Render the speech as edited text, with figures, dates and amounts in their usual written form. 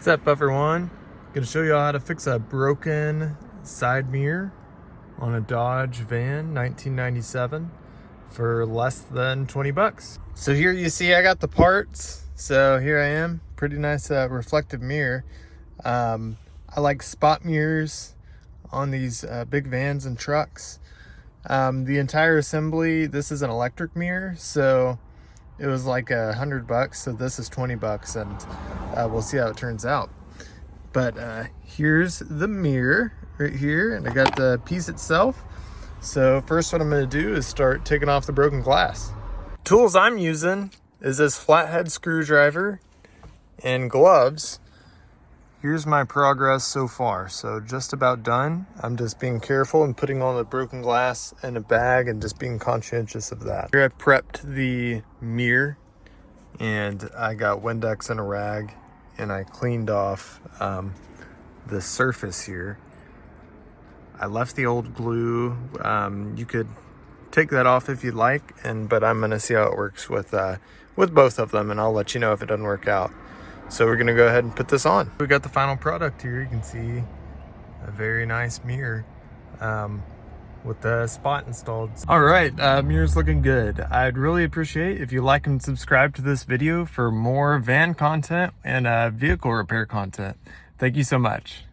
What's up, everyone? Gonna show you how to fix a broken side mirror on a Dodge van 1997 for less than 20 bucks. So here you see I got the parts. So here I am, pretty nice reflective mirror. I like spot mirrors on these big vans and trucks. The entire assembly, this is an electric mirror, so it was like $100, so this is 20 bucks, and we'll see how it turns out. But here's the mirror right here, and I got the piece itself. So first what I'm going to do is start taking off the broken glass. Tools I'm using is this flathead screwdriver and gloves. Here's my progress so far. So just about done. I'm just being careful and putting all the broken glass in a bag and just being conscientious of that. Here I prepped the mirror and I got Windex and a rag and I cleaned off the surface here. I left the old glue. You could take that off if you'd like, but I'm gonna see how it works with both of them, and I'll let you know if it doesn't work out. So we're gonna go ahead and put this on. We got the final product here. You can see a very nice mirror with the spot installed. All right, mirror's looking good. I'd really appreciate if you like and subscribe to this video for more van content and vehicle repair content. Thank you so much.